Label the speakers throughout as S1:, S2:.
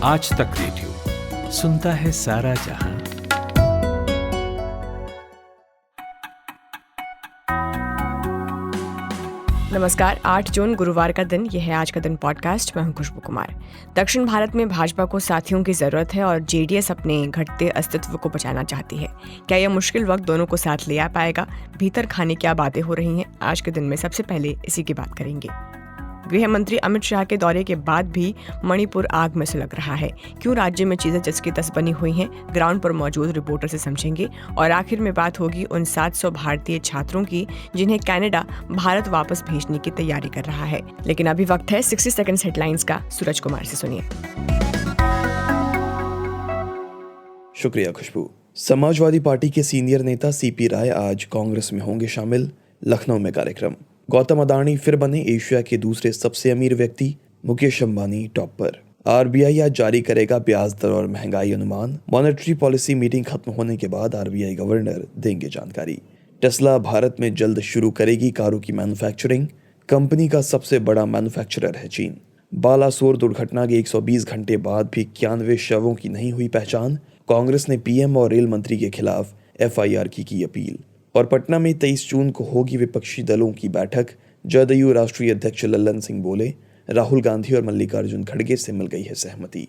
S1: आज तक रेडियो सुनता है सारा जहां।
S2: नमस्कार। 8 जून गुरुवार का दिन, यह है आज का दिन पॉडकास्ट। मैं हूं खुशबू कुमार। दक्षिण भारत में भाजपा को साथियों की जरूरत है और जेडीएस अपने घटते अस्तित्व को बचाना चाहती है। क्या यह मुश्किल वक्त दोनों को साथ ले आ पाएगा? भीतर खाने क्या बातें हो रही हैं? आज के दिन में सबसे पहले इसी की बात करेंगे। गृह मंत्री अमित शाह के दौरे के बाद भी मणिपुर आग में सुलग रहा है। क्यों राज्य में चीजें जस की तस बनी हुई हैं, ग्राउंड पर मौजूद रिपोर्टर से समझेंगे। और आखिर में बात होगी उन 700 भारतीय छात्रों की जिन्हें कनाडा भारत वापस भेजने की तैयारी कर रहा है। लेकिन अभी वक्त है 60 सेकंड्स हेडलाइंस का। सूरज कुमार से सुनिए।
S3: शुक्रिया खुशबू। समाजवादी पार्टी के सीनियर नेता सीपी राय आज कांग्रेस में होंगे शामिल। लखनऊ में कार्यक्रम। गौतम अडानी फिर बने एशिया के दूसरे सबसे अमीर व्यक्ति। मुकेश अंबानी टॉप पर। आरबीआई आज जारी करेगा ब्याज दर और महंगाई अनुमान। मॉनेटरी पॉलिसी मीटिंग खत्म होने के बाद आरबीआई गवर्नर देंगे जानकारी। टेस्ला भारत में जल्द शुरू करेगी कारों की मैन्युफैक्चरिंग। कंपनी का सबसे बड़ा मैन्युफैक्चरर है चीन। बालासोर दुर्घटना के 120 घंटे बाद भी 91 शवों की नहीं हुई पहचान। कांग्रेस ने पीएम और रेल मंत्री के खिलाफ एफआईआर की अपील। और पटना में 23 जून को होगी विपक्षी दलों की बैठक। जदयू राष्ट्रीय अध्यक्ष लल्लन सिंह बोले, राहुल गांधी और मल्लिकार्जुन खड़गे से मिल गई है सहमति।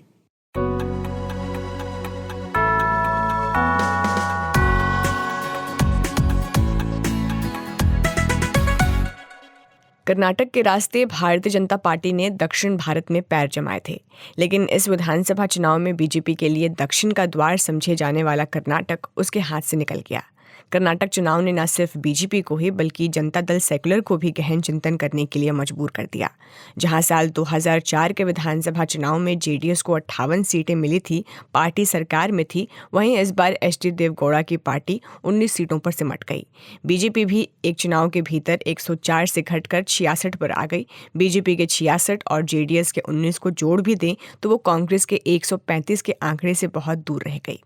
S2: कर्नाटक के रास्ते भारतीय जनता पार्टी ने दक्षिण भारत में पैर जमाए थे, लेकिन इस विधानसभा चुनाव में बीजेपी के लिए दक्षिण का द्वार समझे जाने वाला कर्नाटक उसके हाथ से निकल गया। कर्नाटक चुनाव ने न सिर्फ बीजेपी को ही बल्कि जनता दल सेकुलर को भी गहन चिंतन करने के लिए मजबूर कर दिया। जहां साल 2004 के विधानसभा चुनाव में जेडीएस को 58 सीटें मिली थी, पार्टी सरकार में थी, वहीं इस बार एचडी देवगौड़ा की पार्टी 19 सीटों पर सिमट गई। बीजेपी भी एक चुनाव के भीतर 104 से घटकर 66 पर आ गई। बीजेपी के 66 और जेडीएस के 19 को जोड़ भी दें तो वो कांग्रेस के 135 के आंकड़े से बहुत दूर रह गई।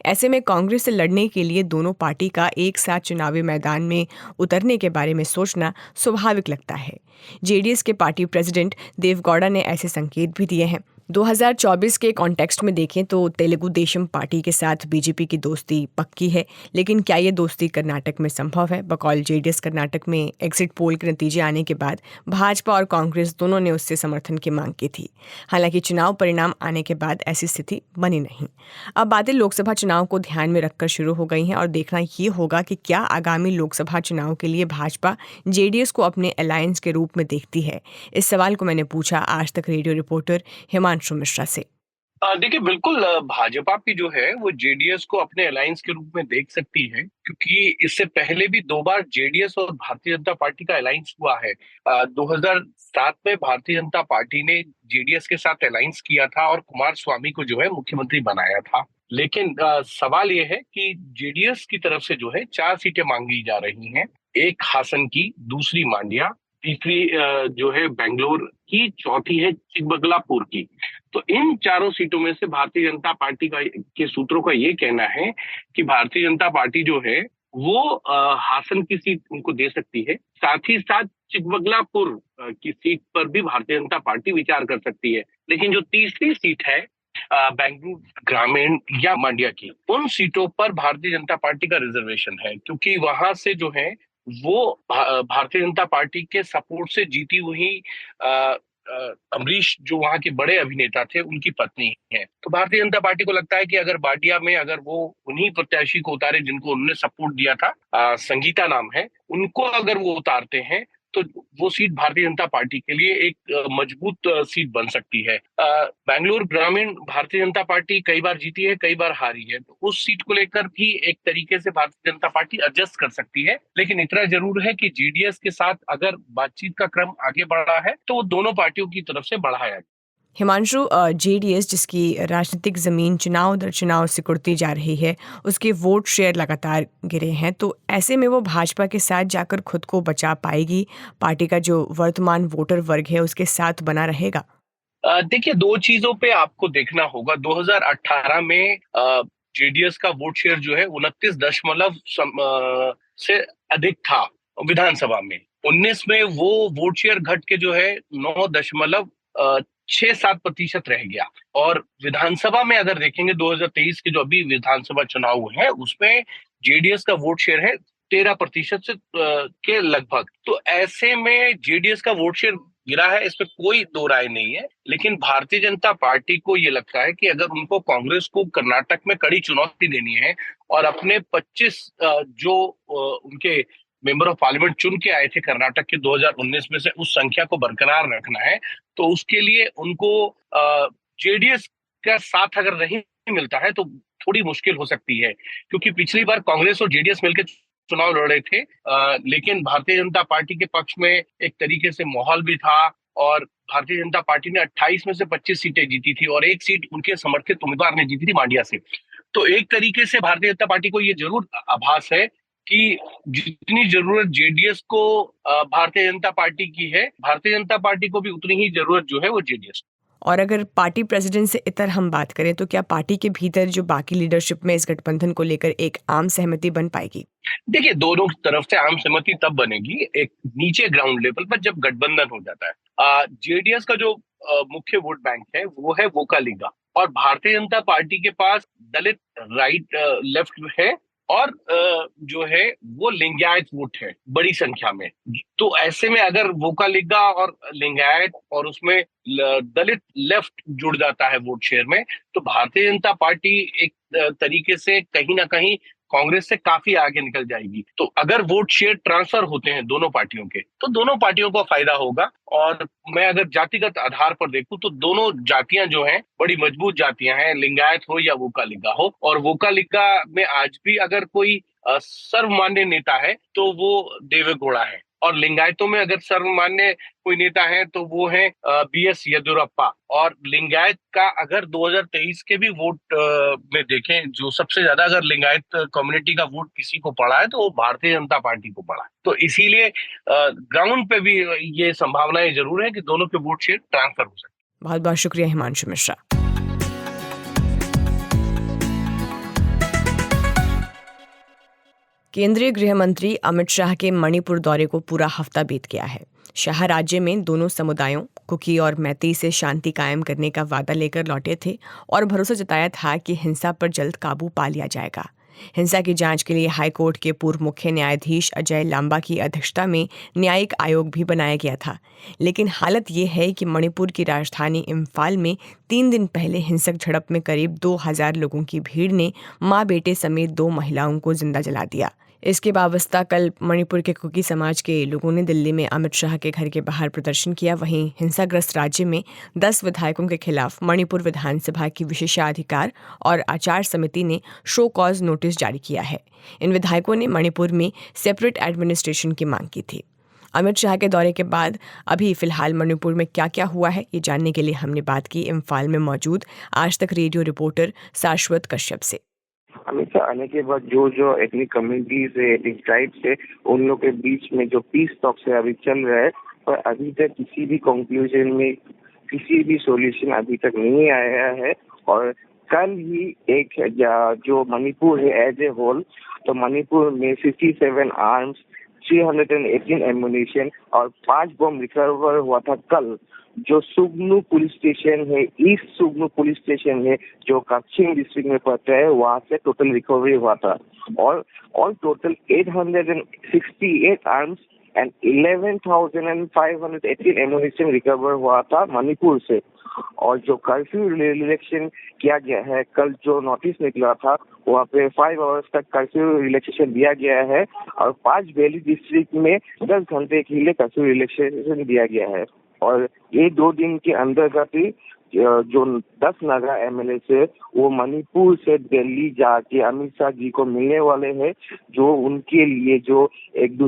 S2: ऐसे में कांग्रेस से लड़ने के लिए दोनों पार्टी का एक साथ चुनावी मैदान में उतरने के बारे में सोचना स्वाभाविक लगता है। जेडीएस के पार्टी प्रेसिडेंट देवगौड़ा ने ऐसे संकेत भी दिए हैं। 2024 के कॉन्टेक्स्ट में देखें तो तेलुगु देशम पार्टी के साथ बीजेपी की दोस्ती पक्की है, लेकिन क्या ये दोस्ती कर्नाटक में संभव है? बकौल जेडीएस कर्नाटक में एग्जिट पोल के नतीजे आने के बाद भाजपा और कांग्रेस दोनों ने उससे समर्थन की मांग की थी। हालांकि चुनाव परिणाम आने के बाद ऐसी स्थिति बनी नहीं। अब बातें लोकसभा चुनाव को ध्यान में रखकर शुरू हो गई हैं और देखना ये होगा कि क्या आगामी लोकसभा चुनाव के लिए भाजपा जेडीएस को अपने अलायंस के रूप में देखती है। इस सवाल को मैंने पूछा आज तक रेडियो रिपोर्टर हिमांशु मिश्रा से।
S4: देखिए, बिल्कुल भाजपा भी जो है वो जेडीएस को अपने अलायंस के रूप में देख सकती है, क्योंकि इससे पहले भी 2 बार जेडीएस और भारतीय जनता पार्टी का अलायंस हुआ है। 2007 में भारतीय जनता पार्टी ने जेडीएस के साथ अलायंस किया था और कुमार स्वामी को जो है मुख्यमंत्री बनाया था। लेकिन सवाल ये है कि जेडीएस की तरफ से जो है 4 सीटें मांगी जा रही हैं। एक हासन की, दूसरी मांड्या, तीसरी जो है बेंगलोर की, चौथी है चिकबगलापुर की। तो इन चारों सीटों में से भारतीय जनता पार्टी के सूत्रों का ये कहना है कि भारतीय जनता पार्टी जो है वो हासन की सीट उनको दे सकती है। साथ ही साथ चिकबगलापुर की सीट पर भी भारतीय जनता पार्टी विचार कर सकती है। लेकिन जो तीसरी सीट है बेंगलुरु ग्रामीण या मांड्या की, उन सीटों पर भारतीय जनता पार्टी का रिजर्वेशन है, क्योंकि वहां से जो है वो भारतीय जनता पार्टी के सपोर्ट से जीती हुई अमरीश, जो वहां के बड़े अभिनेता थे, उनकी पत्नी है। तो भारतीय जनता पार्टी को लगता है कि अगर बाडिया में अगर वो उन्हीं प्रत्याशी को उतारे जिनको उन्होंने सपोर्ट दिया था, संगीता नाम है, उनको अगर वो उतारते हैं तो वो सीट भारतीय जनता पार्टी के लिए एक मजबूत सीट बन सकती है। बेंगलुरु ग्रामीण भारतीय जनता पार्टी कई बार जीती है, कई बार हारी है, तो उस सीट को लेकर भी एक तरीके से भारतीय जनता पार्टी एडजस्ट कर सकती है। लेकिन इतना जरूर है कि जेडीएस के साथ अगर बातचीत का क्रम आगे बढ़ रहा है तो वो दोनों पार्टियों की तरफ से बढ़ाया जाए।
S2: हिमांशु, जेडीएस जिसकी राजनीतिक जमीन चुनाव दर चुनाव सिकुड़ती जा रही है, उसके वोट शेयर लगातार गिरे हैं, तो ऐसे में वो भाजपा के साथ जाकर खुद को बचा पाएगी? पार्टी का जो वर्तमान वोटर वर्ग है उसके साथ बना रहेगा?
S4: देखिए, 2 चीजों पे आपको देखना होगा। 2018 में जेडीएस का वोट शेयर जो है 29 दशमलव से अधिक था विधानसभा में। 19 में वो वोट शेयर घट के जो है 9 दशमलव 6-7% रह गया। और विधानसभा में अगर देखेंगे 2023 के जो अभी विधानसभा चुनाव हुए हैं उसमें जेडीएस का वोट शेयर है 13% से के लगभग। तो ऐसे में जेडीएस का वोट शेयर गिरा है, इस पर कोई दो राय नहीं है। लेकिन भारतीय जनता पार्टी को ये लगता है कि अगर उनको कांग्रेस को कर्नाटक में कड़ी चुनौती देनी है और अपने 25 जो उनके मेंबर ऑफ पार्लियामेंट चुन के आए थे कर्नाटक के 2019 में से उस संख्या को बरकरार रखना है, तो उसके लिए उनको जेडीएस का साथ अगर नहीं मिलता है तो थोड़ी मुश्किल हो सकती है। क्योंकि पिछली बार कांग्रेस और जेडीएस मिलकर चुनाव लड़े थे, लेकिन भारतीय जनता पार्टी के पक्ष में एक तरीके से माहौल भी था और भारतीय जनता पार्टी ने 28 में से 25 सीटें जीती थी और एक सीट उनके समर्थित उम्मीदवार ने जीती थी मांड्या से। तो एक तरीके से भारतीय जनता पार्टी को ये जरूर आभास है कि जितनी जरूरत जेडीएस को भारतीय जनता पार्टी की है, भारतीय जनता पार्टी को भी उतनी ही जरूरत जो है वो जेडीएस।
S2: और अगर पार्टी प्रेसिडेंट से इतर हम बात करें तो क्या पार्टी के भीतर जो बाकी लीडरशिप में इस गठबंधन को लेकर एक आम सहमति बन पाएगी?
S4: देखिए, दोनों तरफ से आम सहमति तब बनेगी एक नीचे ग्राउंड लेवल पर जब गठबंधन हो जाता है। जेडीएस का जो मुख्य वोट बैंक है वो है वोकालिगा और भारतीय जनता पार्टी के पास दलित राइट लेफ्ट है और जो है वो लिंगायत वोट है बड़ी संख्या में। तो ऐसे में अगर वोकालिगा और लिंगायत और उसमें दलित लेफ्ट जुड़ जाता है वोट शेयर में, तो भारतीय जनता पार्टी एक तरीके से कहीं ना कहीं कांग्रेस से काफी आगे निकल जाएगी। तो अगर वोट शेयर ट्रांसफर होते हैं दोनों पार्टियों के तो दोनों पार्टियों को फायदा होगा। और मैं अगर जातिगत आधार पर देखूं तो दोनों जातियां जो हैं बड़ी मजबूत जातियां हैं, लिंगायत हो या वोकालिगा हो। और वोकालिगा में आज भी अगर कोई सर्वमान्य नेता है तो वो देवेगौड़ा है और लिंगायतों में अगर सर्वमान्य कोई नेता है तो वो है बीएस येदियुरप्पा। और लिंगायत का अगर 2023 के भी वोट में देखें, जो सबसे ज्यादा अगर लिंगायत कम्युनिटी का वोट किसी को पड़ा है तो वो भारतीय जनता पार्टी को पड़ा है। तो इसीलिए ग्राउंड पे भी ये संभावनाएं जरूर है कि दोनों के वोट शेयर ट्रांसफर हो सकते।
S2: बहुत बहुत शुक्रिया हिमांशु मिश्रा। केंद्रीय गृह मंत्री अमित शाह के मणिपुर दौरे को पूरा हफ्ता बीत गया है। शाह राज्य में दोनों समुदायों कुकी और मैती से शांति कायम करने का वादा लेकर लौटे थे और भरोसा जताया था कि हिंसा पर जल्द काबू पा लिया जाएगा। हिंसा की जांच के लिए हाईकोर्ट के पूर्व मुख्य न्यायाधीश अजय लांबा की अध्यक्षता में न्यायिक आयोग भी बनाया गया था। लेकिन हालत ये है कि मणिपुर की राजधानी इम्फाल में 3 दिन पहले हिंसक झड़प में करीब 2000 लोगों की भीड़ ने मां बेटे समेत 2 महिलाओं को जिंदा जला दिया। इसके वाबस्ता कल मणिपुर के कुकी समाज के लोगों ने दिल्ली में अमित शाह के घर के बाहर प्रदर्शन किया। वहीं हिंसाग्रस्त राज्य में 10 विधायकों के खिलाफ मणिपुर विधानसभा की विशेषाधिकार और आचार समिति ने शो कॉज नोटिस जारी किया है। इन विधायकों ने मणिपुर में सेपरेट एडमिनिस्ट्रेशन की मांग की थी। अमित शाह के दौरे के बाद अभी फिलहाल मणिपुर में क्या क्या हुआ है, ये जानने के लिए हमने बात की इम्फाल में मौजूद आज तक रेडियो रिपोर्टर शाश्वत कश्यप से।
S5: अमित शाह आने के बाद जो एथनिक कम्युनिटीज है, एथनिक ट्राइब्स है, उन लोग के बीच में जो पीस टॉक्स है अभी चल रहा है, पर अभी तक किसी भी कंक्लूजन में किसी भी सॉल्यूशन अभी तक नहीं आया है। और कल ही एक जो मणिपुर है एज ए होल, तो मणिपुर में 57 आर्म्स, 318 एम्युनिशन और 5 बम रिकवर हुआ था कल। जो सुगनु पुलिस स्टेशन है, ईस्ट सुगनु पुलिस स्टेशन है जो काक्शिंग डिस्ट्रिक्ट में पड़ता है, वहाँ से टोटल रिकवरी हुआ था। और total 868 arms and 11,518 ammunition recover हुआ था मणिपुर से। और जो कर्फ्यू रिलैक्सेशन किया गया है, कल जो नोटिस निकला था वहाँ पे 5 आवर्स तक कर्फ्यू रिलैक्सेशन दिया गया है और 5 वैली डिस्ट्रिक्ट में 10 घंटे के लिए कर्फ्यू रिलैक्सेशन दिया गया है। और ये 2 दिन के अंतर्गत ही जो 10 नगर एमएलए से वो मणिपुर से दिल्ली जाके अमित शाह जी को मिलने वाले हैं, जो उनके लिए जो एक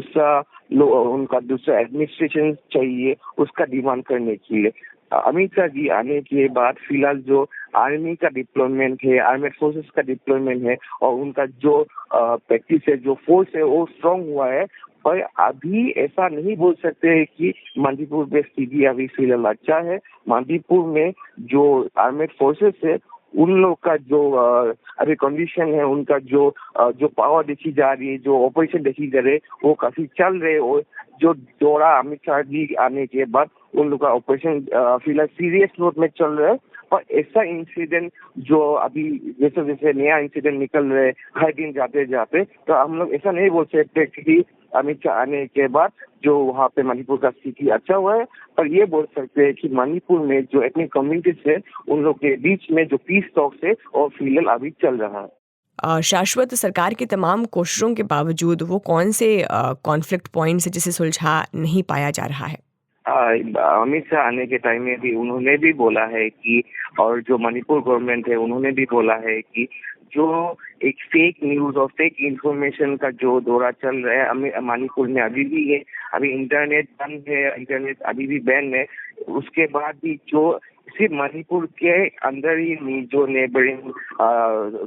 S5: उनका दूसरा एडमिनिस्ट्रेशन चाहिए उसका डिमांड करने के लिए। अमित शाह जी आने के बाद फिलहाल जो आर्मी का डिप्लॉयमेंट है, आर्मेड फोर्सेस का डिप्लॉयमेंट है और उनका जो प्रैक्टिस है, जो फोर्स है वो स्ट्रांग हुआ है। पर अभी ऐसा नहीं बोल सकते हैं कि मणिपुर में स्थिति अभी फिलहाल अच्छा है। मणिपुर में जो आर्मेड फोर्सेस है उन लोग का जो अभी कंडीशन है, उनका जो पावर देखी जा रही है, जो ऑपरेशन देखी जा रही है, वो काफी चल रहे। और जो दौरा अमित शाह जी आने के बाद उन लोग का ऑपरेशन फिलहाल सीरियस नोट में चल रहा है। पर ऐसा इंसिडेंट जो अभी जैसे जैसे नया इंसिडेंट निकल रहे हर दिन जाते जाते, तो हम लोग ऐसा नहीं बोल सकते कि अमित शाह आने के बाद जो वहाँ पे मणिपुर का स्थिति अच्छा हुआ है। पर ये बोल सकते हैं कि मणिपुर में जो एथनिक कम्युनिटीज है उन लोग के बीच में जो पीस टॉक्स है और फिलहाल अभी चल रहा है।
S2: शाश्वत सरकार की तमाम कोशिशों के बावजूद वो कौन से कॉन्फ्लिक्ट पॉइंट्स है जिसे सुलझा नहीं पाया जा रहा है?
S5: अमित शाह आने के टाइम में भी उन्होंने भी बोला है कि, और जो मणिपुर गवर्नमेंट है उन्होंने भी बोला है कि जो एक फेक न्यूज और फेक इंफॉर्मेशन का जो दौरा चल रहा है मणिपुर में अभी भी है। अभी इंटरनेट बंद है, इंटरनेट अभी भी बैन है। उसके बाद भी जो सिर्फ मणिपुर के अंदर ही जो नेबरिंग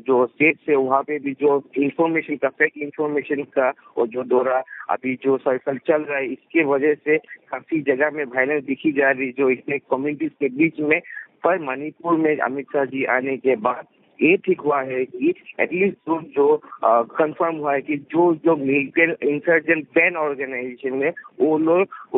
S5: जो स्टेट है वहाँ पे भी जो इंफॉर्मेशन का फेक इंफॉर्मेशन का और जो दौरा अभी जो सर्कल चल रहा है, इसके वजह से काफी जगह में वायलेंस दिखी जा रही जो इसमें कम्युनिटीज के बीच में। पर मणिपुर में अमित शाह जी आने के बाद ये ठीक हुआ है कि एटलीस्ट जो कंफर्म हुआ है कि जो जो मिलिटेंट इंसर्जेंट बैन ऑर्गेनाइजेशन है उन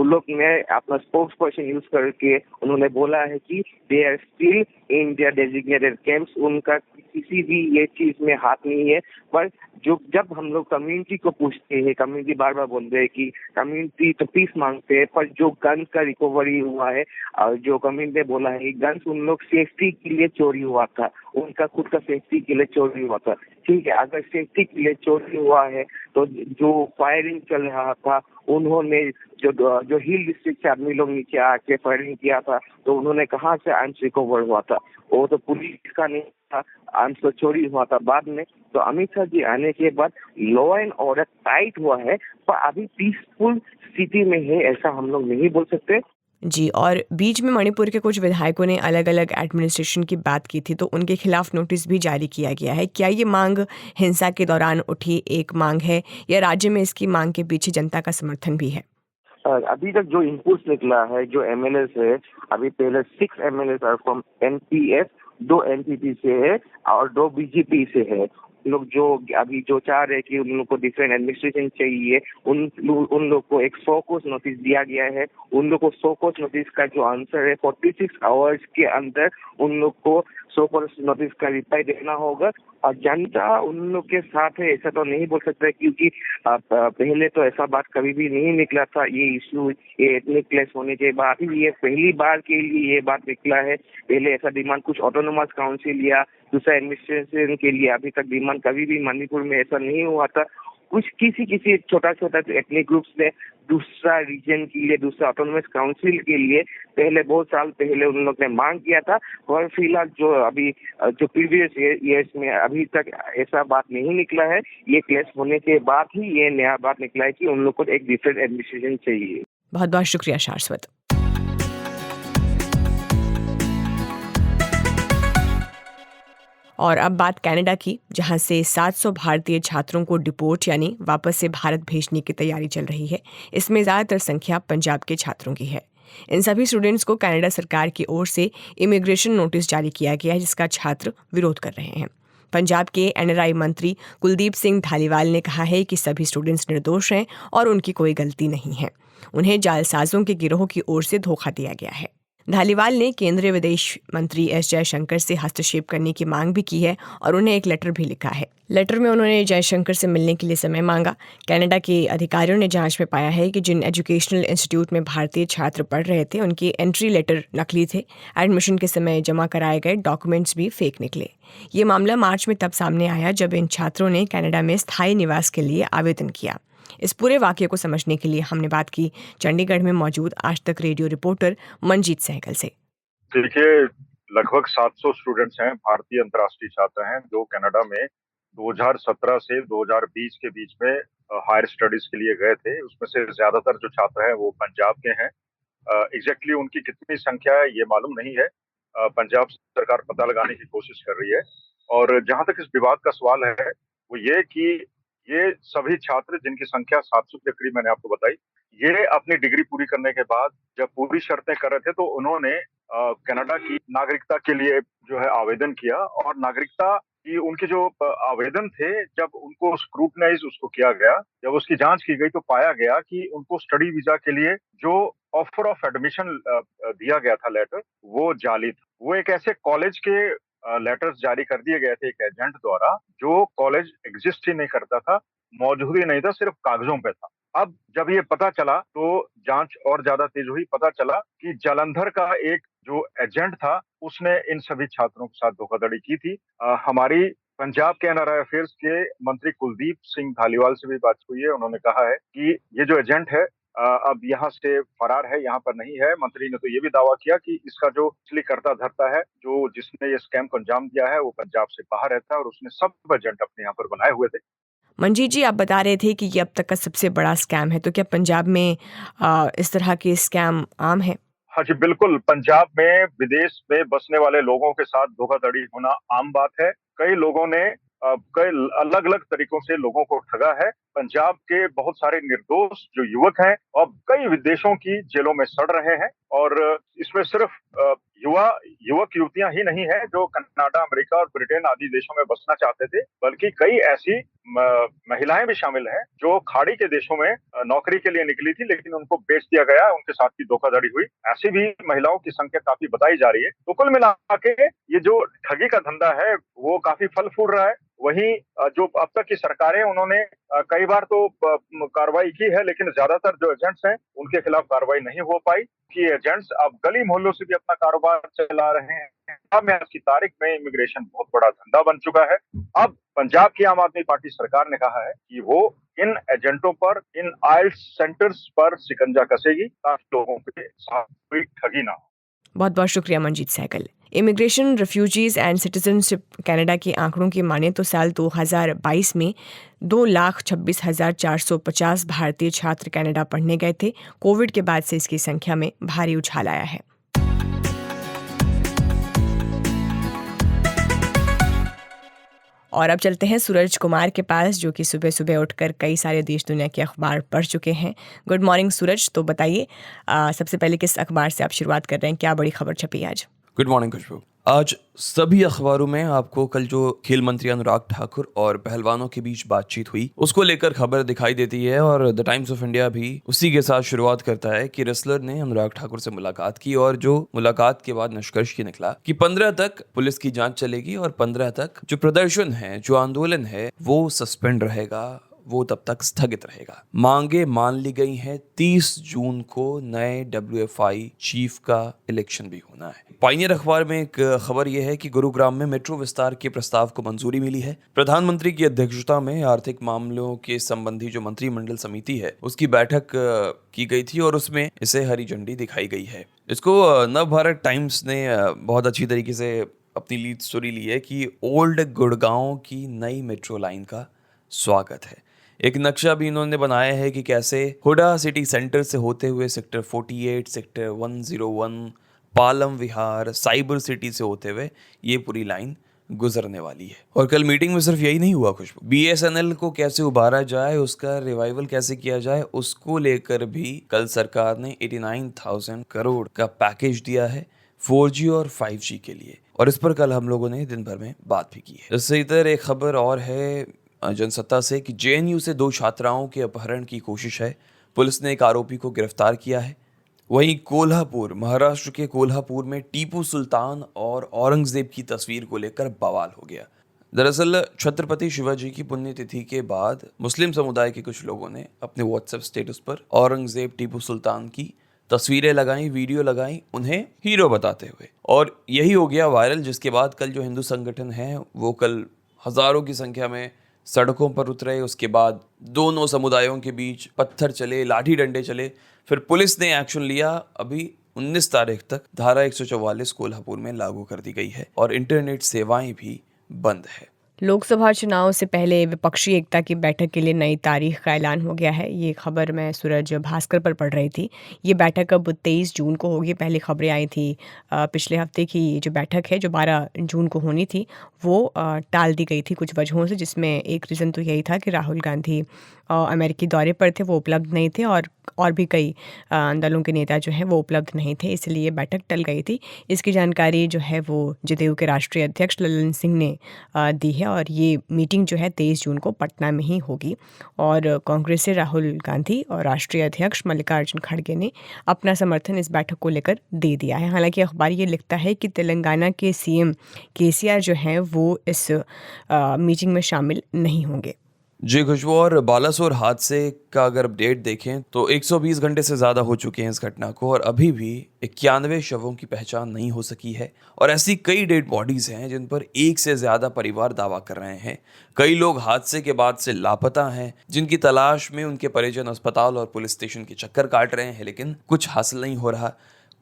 S5: लोग ने अपना स्पोक्स पर्सन यूज करके उन्होंने बोला है कि they are still in their designated camps. उनका किसी भी ये चीज में हाथ नहीं है। पर जो जब हम लोग कम्युनिटी को पूछते हैं, कम्युनिटी बार बार बोलते हैं कि कम्युनिटी तो पीस मांगते हैं, पर जो गन्स का रिकवरी हुआ है जो कम्युनिटी ने बोला है गन्स उन लोग सेफ्टी के लिए चोरी हुआ था, उनका खुद का सेफ्टी के लिए चोरी हुआ था। ठीक है, अगर सेफ्टी के लिए चोरी हुआ है तो जो फायरिंग चल रहा था उन्होंने जो हिल डिस्ट्रिक्ट से आदमी लोग नीचे आके फायरिंग किया था, तो उन्होंने कहाँ से आर्म्स रिकवर हुआ था? वो तो पुलिस का नहीं था, आर्म्स तो चोरी हुआ था बाद में। तो अमित शाह जी आने के बाद लॉ एंड ऑर्डर टाइट हुआ है, पर अभी पीसफुल स्थिति में है ऐसा हम लोग नहीं बोल सकते।
S2: जी, और बीच में मणिपुर के कुछ विधायकों ने अलग अलग एडमिनिस्ट्रेशन की बात की थी, तो उनके खिलाफ नोटिस भी जारी किया गया है। क्या ये मांग हिंसा के दौरान उठी एक मांग है या राज्य में इसकी मांग के पीछे जनता का समर्थन भी है?
S5: अभी तक जो इनपुट्स निकला है, जो एमएलए है, अभी पहले 6 MLA are from NPS, 2 NPP से है और 2 बीजेपी से है। लोग जो अभी जो चाह रहे हैं कि उन लोग को डिफरेंट एडमिनिस्ट्रेशन चाहिए, उन लोग को एक 100 कोस नोटिस दिया गया है। उन लोग को 100 कोस नोटिस का जो आंसर है 46 आवर्स के अंदर उन लोग को 100 कोस नोटिस का रिप्लाई देना होगा। और जनता उन लोग के साथ है ऐसा तो नहीं बोल सकता, क्योंकि पहले तो ऐसा बात कभी भी नहीं निकला था। ये इशू ये एथनिक क्लैश होने के बाद ही ये पहली बार के लिए ये बात निकला है। पहले ऐसा डिमांड कुछ ऑटोनोमस काउंसिल या दूसरा एडमिनिस्ट्रेशन के लिए अभी तक डिमांड कभी भी मणिपुर में ऐसा नहीं हुआ था। कुछ किसी छोटा एथनिक ग्रुप्स ने दूसरा रीजन के लिए, दूसरा ऑटोनोमस काउंसिल के लिए पहले बहुत साल पहले उन लोग ने मांग किया था। और फिलहाल जो अभी जो प्रीवियस ईयर्स में अभी तक ऐसा बात नहीं निकला है। ये क्लैश होने के बाद ही ये नया बात निकला है कि उन लोग को एक डिफरेंट एडमिनिस्ट्रेशन चाहिए।
S2: बहुत बहुत शुक्रिया शाश्वत। और अब बात कनाडा की, जहां से 700 भारतीय छात्रों को डिपोर्ट यानी वापस से भारत भेजने की तैयारी चल रही है। इसमें ज़्यादातर संख्या पंजाब के छात्रों की है। इन सभी स्टूडेंट्स को कनाडा सरकार की ओर से इमिग्रेशन नोटिस जारी किया गया है, जिसका छात्र विरोध कर रहे हैं। पंजाब के एनआरआई मंत्री कुलदीप सिंह धालीवाल ने कहा है कि सभी स्टूडेंट्स निर्दोष हैं और उनकी कोई गलती नहीं है। उन्हें जालसाजों के गिरोह की ओर से धोखा दिया गया है। धालीवाल ने केंद्रीय विदेश मंत्री एस जयशंकर से हस्तक्षेप करने की मांग भी की है और उन्हें एक लेटर भी लिखा है। लेटर में उन्होंने जयशंकर से मिलने के लिए समय मांगा। कनाडा के अधिकारियों ने जांच में पाया है कि जिन एजुकेशनल इंस्टीट्यूट में भारतीय छात्र पढ़ रहे थे उनके एंट्री लेटर नकली थे। एडमिशन के समय जमा कराए गए डॉक्यूमेंट्स भी फेक निकले। ये मामला मार्च में तब सामने आया जब इन छात्रों ने कनाडा में स्थायी निवास के लिए आवेदन किया। इस पूरे वाकये को समझने के लिए हमने बात की चंडीगढ़ में मौजूद आज तक रेडियो रिपोर्टर मंजीत सहगल से।
S6: देखिए, लगभग 700 स्टूडेंट्स हैं, भारतीय अंतर्राष्ट्रीय छात्र हैं, जो कनाडा में 2017 से 2020 के बीच में हायर स्टडीज के लिए गए थे। उसमें से ज्यादातर जो छात्र हैं वो पंजाब के हैं। एग्जैक्टली उनकी कितनी संख्या है ये मालूम नहीं है। पंजाब सरकार पता लगाने की कोशिश कर रही है। और जहां तक इस विवाद का सवाल है वो ये कि ये सभी छात्र, जिनकी संख्या 700 के करीब मैंने आपको बताई, ये अपनी डिग्री पूरी करने के बाद जब पूरी शर्तें कर रहे थे तो उन्होंने कनाडा की नागरिकता के लिए जो है आवेदन किया। और नागरिकता कि उनके जो आवेदन थे, जब उनको स्क्रूटनाइज उसको किया गया, जब उसकी जांच की गई तो पाया गया कि उनको स्टडी वीजा के लिए जो ऑफर ऑफ एडमिशन दिया गया था लेटर, वो जाली था। वो एक ऐसे कॉलेज के लेटर्स जारी कर दिए गए थे एक एजेंट द्वारा, जो कॉलेज एग्जिस्ट ही नहीं करता था, मौजूद ही नहीं था, सिर्फ कागजों पे था। अब जब ये पता चला तो जांच और ज्यादा तेज हुई। पता चला कि जालंधर का एक जो एजेंट था, उसने इन सभी छात्रों के साथ धोखाधड़ी की थी। हमारी पंजाब के एनआरआई अफेयर्स के मंत्री कुलदीप सिंह धालीवाल से भी बात हुई है। उन्होंने कहा है कि ये जो एजेंट है अब यहाँ से फरार है, यहाँ पर नहीं है। मंत्री ने तो ये भी दावा किया कि इसका जो असली करता धरता है, जो जिसने ये स्कैम को अंजाम दिया है, वो पंजाब से बाहर रहता है और उसने सब एजेंट अपने यहाँ पर बनाए हुए थे।
S2: मंजीत जी, आप बता रहे थे कि ये अब तक का सबसे बड़ा स्कैम है, तो क्या पंजाब में इस तरह के स्कैम आम है?
S6: हाँ जी, बिल्कुल। पंजाब में विदेश में बसने वाले लोगों के साथ धोखाधड़ी होना आम बात है। कई लोगों ने कई अलग-अलग तरीकों से लोगों को ठगा है। पंजाब के बहुत सारे निर्दोष जो युवक हैं, अब कई विदेशों की जेलों में सड़ रहे हैं और इसमें सिर्फ युवक युवतियां ही नहीं है जो कनाडा, अमेरिका और ब्रिटेन आदि देशों में बसना चाहते थे, बल्कि कई ऐसी महिलाएं भी शामिल हैं जो खाड़ी के देशों में नौकरी के लिए निकली थी, लेकिन उनको बेच दिया गया, उनके साथ भी धोखाधड़ी हुई। ऐसी भी महिलाओं की संख्या काफी बताई जा रही है। तो कुल मिला के ये जो ठगी का धंधा है, वो काफी फल फूल रहा है। वहीं जो अब तक की सरकारें, उन्होंने कई बार तो कार्रवाई की है, लेकिन ज्यादातर जो एजेंट्स हैं उनके खिलाफ कार्रवाई नहीं हो पाई कि एजेंट्स अब गली मोहल्लों से भी अपना कारोबार चला रहे हैं। पंजाब में आज की तारीख में इमिग्रेशन बहुत बड़ा धंधा बन चुका है। अब पंजाब की आम आदमी पार्टी सरकार ने कहा है कि वो इन एजेंटों पर, इन आइल्स सेंटर्स पर शिकंजा कसेगी ताकि लोगों के साथ कोई ठगी ना हो।
S2: बहुत बहुत शुक्रिया Manjeet Sehgal. Immigration, refugees and citizenship Canada के आंकड़ों की माने तो साल 2022 में 2,26,450 भारतीय छात्र कनाडा पढ़ने गए थे। कोविड के बाद से इसकी संख्या में भारी उछाल आया है। और अब चलते हैं सूरज कुमार के पास, जो कि सुबह सुबह उठकर कई सारे देश दुनिया के अखबार पढ़ चुके हैं। गुड मॉर्निंग सूरज। तो बताइए, सबसे पहले किस अखबार से आप शुरुआत कर रहे हैं? क्या बड़ी खबर छपी आज?
S3: गुड मॉर्निंग खुशबू। आज सभी अखबारों में आपको कल जो खेल मंत्री अनुराग ठाकुर और पहलवानों के बीच बातचीत हुई, उसको लेकर खबर दिखाई देती है और द टाइम्स ऑफ इंडिया भी उसी के साथ शुरुआत करता है कि रेसलर ने अनुराग ठाकुर से मुलाकात की और जो मुलाकात के बाद निष्कर्ष ये निकला कि 15 तक पुलिस की जांच चलेगी और 15 तक जो प्रदर्शन है, जो आंदोलन है, वो सस्पेंड रहेगा, वो तब तक स्थगित रहेगा। मांगे मान ली गई हैं। 30 जून को नए WFI चीफ का इलेक्शन भी होना है। पायनियर अखबार में एक खबर यह है कि गुरुग्राम में मेट्रो विस्तार के प्रस्ताव को मंजूरी मिली है। प्रधानमंत्री की अध्यक्षता में आर्थिक मामलों के संबंधी जो मंत्रिमंडल समिति है, उसकी बैठक की गई थी और उसमें इसे हरी झंडी दिखाई गई है। इसको नव भारत टाइम्स ने बहुत अच्छी तरीके से अपनी लीड स्टोरी ली है कि ओल्ड गुड़गांव की नई मेट्रो लाइन का स्वागत है। एक नक्शा भी इन्होंने बनाया है कि कैसे हुडा सिटी सेंटर से होते हुए सेक्टर 48, सेक्टर 101, पालम विहार, साइबर सिटी से होते हुए ये पूरी लाइन गुजरने वाली है। और कल मीटिंग में सिर्फ यही नहीं हुआ खुशबू, BSNL को कैसे उभारा जाए, उसका रिवाइवल कैसे किया जाए, उसको लेकर भी कल सरकार ने 89,000 करोड़ का पैकेज दिया है 4G और 5G के लिए। और इस पर कल हम लोगों ने दिन भर में बात भी की है। इससे इधर एक खबर और है जनसत्ता से कि JNU से 2 छात्राओं के अपहरण की कोशिश है। पुलिस ने एक आरोपी को गिरफ्तार किया है। वहीं कोल्हापुर, महाराष्ट्र के कोल्हापुर में टीपू सुल्तान और औरंगजेब की तस्वीर को लेकर बवाल हो गया। दरअसल छत्रपति शिवाजी की पुण्यतिथि के बाद मुस्लिम समुदाय के कुछ लोगों ने अपने व्हाट्सएप स्टेटस पर औरंगजेब, टीपू सुल्तान की तस्वीरें लगाई, वीडियो लगाई, उन्हें हीरो बताते हुए, और यही हो गया वायरल। जिसके बाद कल जो हिंदू संगठन हैं वो कल हजारों की संख्या में सड़कों पर उतरे। उसके बाद दोनों समुदायों के बीच पत्थर चले, लाठी डंडे चले, फिर पुलिस ने एक्शन लिया। अभी 19 तारीख तक धारा 144 कोल्हापुर में लागू कर दी गई है और इंटरनेट सेवाएं भी बंद है।
S2: लोकसभा चुनाव से पहले विपक्षी एकता की बैठक के लिए नई तारीख का ऐलान हो गया है। ये खबर मैं सूरज भास्कर पर पढ़ रही थी। ये बैठक अब 23 जून को होगी। पहले खबरें आई थी पिछले हफ्ते की जो बैठक है, जो 12 जून को होनी थी, वो टाल दी गई थी कुछ वजहों से, जिसमें एक रीज़न तो यही था कि राहुल गांधी अमेरिकी दौरे पर थे, वो उपलब्ध नहीं थे और और भी कई दलों के नेता जो हैं वो उपलब्ध नहीं थे, इसलिए बैठक टल गई थी। इसकी जानकारी जो है वो जदयू के राष्ट्रीय अध्यक्ष ललन सिंह ने दी है और ये मीटिंग जो है 23 जून को पटना में ही होगी। और कांग्रेस से राहुल गांधी और राष्ट्रीय अध्यक्ष मल्लिकार्जुन खड़गे ने अपना समर्थन इस बैठक को लेकर दे दिया है। हालांकि अखबार ये लिखता है कि तेलंगाना के सीएम केसीआर जो हैं वो इस मीटिंग में शामिल नहीं होंगे।
S3: जी खुशबू, और बालासोर हादसे का अगर अपडेट देखें तो 120 घंटे से ज़्यादा हो चुके हैं इस घटना को और अभी भी 91 शवों की पहचान नहीं हो सकी है। और ऐसी कई डेड बॉडीज़ हैं जिन पर एक से ज़्यादा परिवार दावा कर रहे हैं। कई लोग हादसे के बाद से लापता हैं, जिनकी तलाश में उनके परिजन अस्पताल और पुलिस स्टेशन के चक्कर काट रहे हैं, लेकिन कुछ हासिल नहीं हो रहा।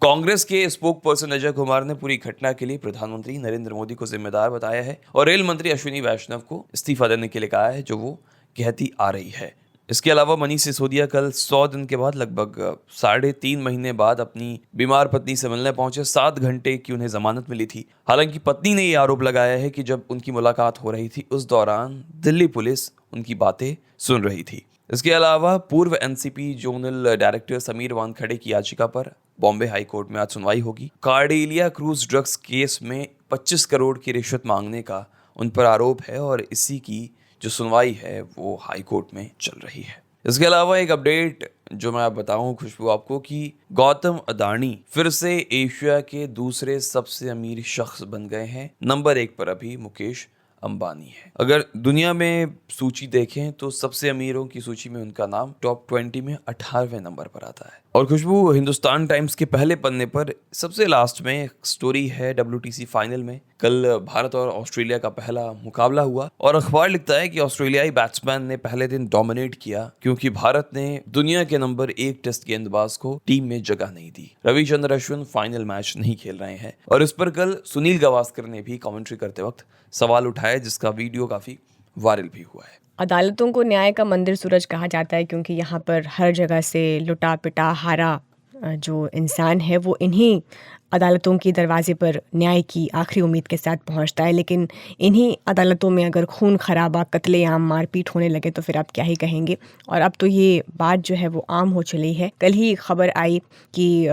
S3: कांग्रेस के स्पोक पर्सन अजय कुमार ने पूरी घटना के लिए प्रधानमंत्री नरेंद्र मोदी को जिम्मेदार बताया है और रेल मंत्री अश्विनी वैष्णव को इस्तीफा देने के लिए कहा है, जो वो कहती आ रही है। इसके अलावा मनीष सिसोदिया कल 100 दिन के बाद लगभग 3.5 महीने बाद अपनी बीमार पत्नी से मिलने पहुंचे। 7 घंटे की उन्हें जमानत मिली थी। हालांकि पत्नी ने ये आरोप लगाया है कि जब उनकी मुलाकात हो रही थी उस दौरान दिल्ली पुलिस उनकी बातें सुन रही थी। इसके अलावा पूर्व NCP zonal director Sameer Wankhede की याचिका पर बॉम्बे हाई कोर्ट में आज सुनवाई होगी। कार्डेलिया क्रूज ड्रग्स केस में 25 करोड़ की रिश्वत मांगने का उन पर आरोप है और इसी की जो सुनवाई है वो हाई कोर्ट में चल रही है। इसके अलावा एक अपडेट जो मैं बताऊं खुशबू आपको कि गौतम अदानी फिर से एशिया के दूसरे सबसे अमीर शख्स बन गए हैं। नंबर 1 पर अभी मुकेश अंबानी है। अगर दुनिया में सूची देखें तो सबसे अमीरों की सूची में उनका नाम टॉप 20 में 18वें नंबर पर आता है। और खुशबू, हिंदुस्तान टाइम्स के पहले पन्ने पर सबसे लास्ट में एक स्टोरी है WTC फाइनल में। कल भारत और ऑस्ट्रेलिया का पहला मुकाबला हुआ और अखबार लिखता है कि ऑस्ट्रेलियाई बैट्समैन ने पहले दिन डोमिनेट किया क्योंकि भारत ने दुनिया के नंबर 1 टेस्ट गेंदबाज को टीम में जगह नहीं दी। रविचंद्र अश्विन फाइनल मैच नहीं खेल रहे हैं और इस पर कल सुनील गावस्कर ने भी कमेंट्री करते वक्त सवाल उठाया, जिसका वीडियो काफी वायरल भी हुआ है।
S2: अदालतों को न्याय का मंदिर सूरज कहा जाता है क्योंकि यहाँ पर हर जगह से लुटा पिटा हारा जो इंसान है वो इन्हीं अदालतों के दरवाजे पर न्याय की आखिरी उम्मीद के साथ पहुंचता है। लेकिन इन्हीं अदालतों में अगर खून खराबा, कत्लेआम, मारपीट होने लगे तो फिर आप क्या ही कहेंगे। और अब तो ये बात जो है वो आम हो चली है। कल ही खबर आई कि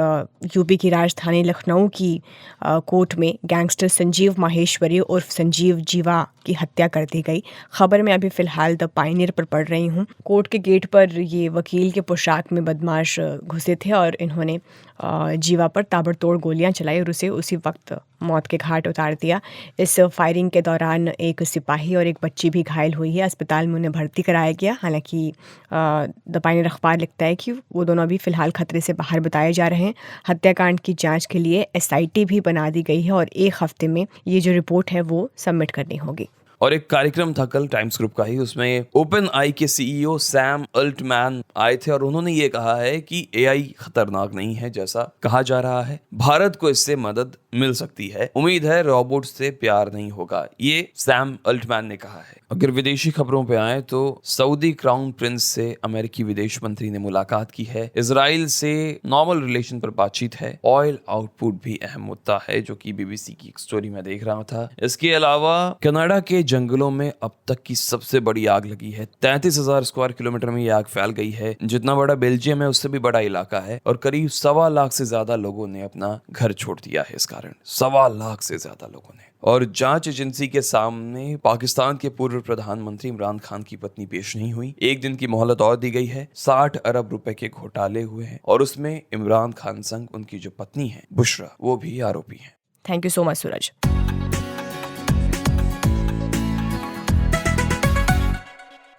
S2: यूपी की राजधानी लखनऊ की कोर्ट में गैंगस्टर संजीव माहेश्वरी उर्फ संजीव जीवा की हत्या कर दी गई। खबर में अभी फ़िलहाल द पायनियर पर पढ़ रही हूँ। कोर्ट के गेट पर ये वकील के पोशाक में बदमाश घुसे थे और इन्होंने जीवा पर ताबड़तोड़ गोलियां चलाई और उसे उसी वक्त मौत के घाट उतार दिया। इस फायरिंग के दौरान एक सिपाही और एक बच्ची भी घायल हुई है। अस्पताल में उन्हें भर्ती कराया गया। हालांकि द पायनियर अखबार लिखता है कि वो दोनों अभी फ़िलहाल खतरे से बाहर बताए जा रहे हैं। हत्याकांड की जांच के लिए SIT भी बना दी गई है और 1 हफ्ते में ये जो रिपोर्ट है वो सबमिट करनी होगी।
S3: और एक कार्यक्रम था कल टाइम्स ग्रुप का ही, उसमें OpenAI के CEO सैम अल्टमैन आए थे और उन्होंने ये कहा है कि AI खतरनाक नहीं है जैसा कहा जा रहा है। भारत को इससे मदद मिल सकती है। उम्मीद है रोबोट से प्यार नहीं होगा, ये सैम अल्टमैन ने कहा है। अगर विदेशी खबरों पे आए तो सऊदी क्राउन प्रिंस से अमेरिकी विदेश मंत्री ने मुलाकात की है। इजराइल से नॉर्मल रिलेशन पर बातचीत है। ऑयल आउटपुट भी अहम मुद्दा है, जो कि BBC की एक स्टोरी में देख रहा था। इसके अलावा कनाडा के जंगलों में अब तक की सबसे बड़ी आग लगी है। 33,000 स्क्वायर किलोमीटर में यह आग फैल गई है। जितना बड़ा बेल्जियम है उससे भी बड़ा इलाका है और करीब 1.25 लाख से ज्यादा लोगों ने अपना घर छोड़ दिया है। इस कारण 1.25 लाख से ज्यादा लोगों ने। और जांच एजेंसी के सामने पाकिस्तान के पूर्व प्रधानमंत्री इमरान खान की पत्नी पेश नहीं हुई। 1 दिन की मोहलत और दी गई है। 60 अरब रुपए के घोटाले हुए हैं और उसमें इमरान खान संग उनकी जो पत्नी है बुशरा, वो भी आरोपी है।
S2: थैंक यू सो मच सूरज।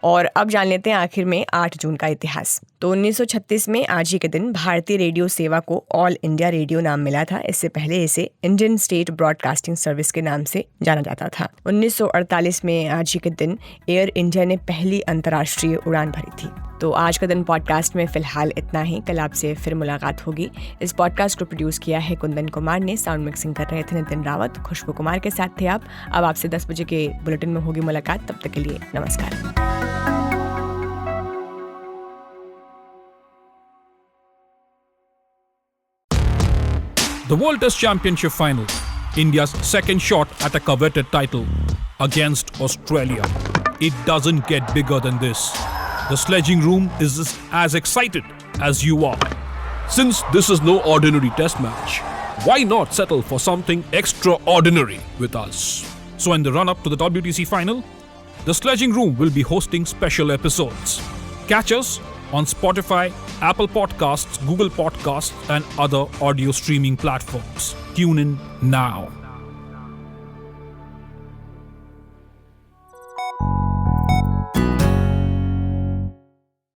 S2: और अब जान लेते हैं आखिर में 8 जून का इतिहास। तो 1936 में आज ही के दिन भारतीय रेडियो सेवा को ऑल इंडिया रेडियो नाम मिला था। इससे पहले इसे इंडियन स्टेट ब्रॉडकास्टिंग सर्विस के नाम से जाना जाता था। 1948 में आज ही के दिन एयर इंडिया ने पहली अंतर्राष्ट्रीय उड़ान भरी थी। तो आज का दिन पॉडकास्ट में फिलहाल इतना ही। कल आपसे फिर मुलाकात होगी। इस पॉडकास्ट को प्रोड्यूस किया है कुंदन कुमार ने। साउंड मिक्सिंग कर रहे थे नितिन रावत। खुशबू कुमार के साथ थे आप। अब आपसे 10 बजे के बुलेटिन में होगी मुलाकात। तब तक के लिए नमस्कार।
S7: The World Test Championship Final, India's second shot at a coveted title against Australia. It doesn't get bigger than this. The sledging room is as excited as you are. Since this is no ordinary test match, why not settle for something extraordinary with us? So in the run-up to the WTC final, the Sledging Room will be hosting special episodes. Catch us on Spotify, Apple Podcasts, Google Podcasts, and other audio streaming platforms. Tune in now.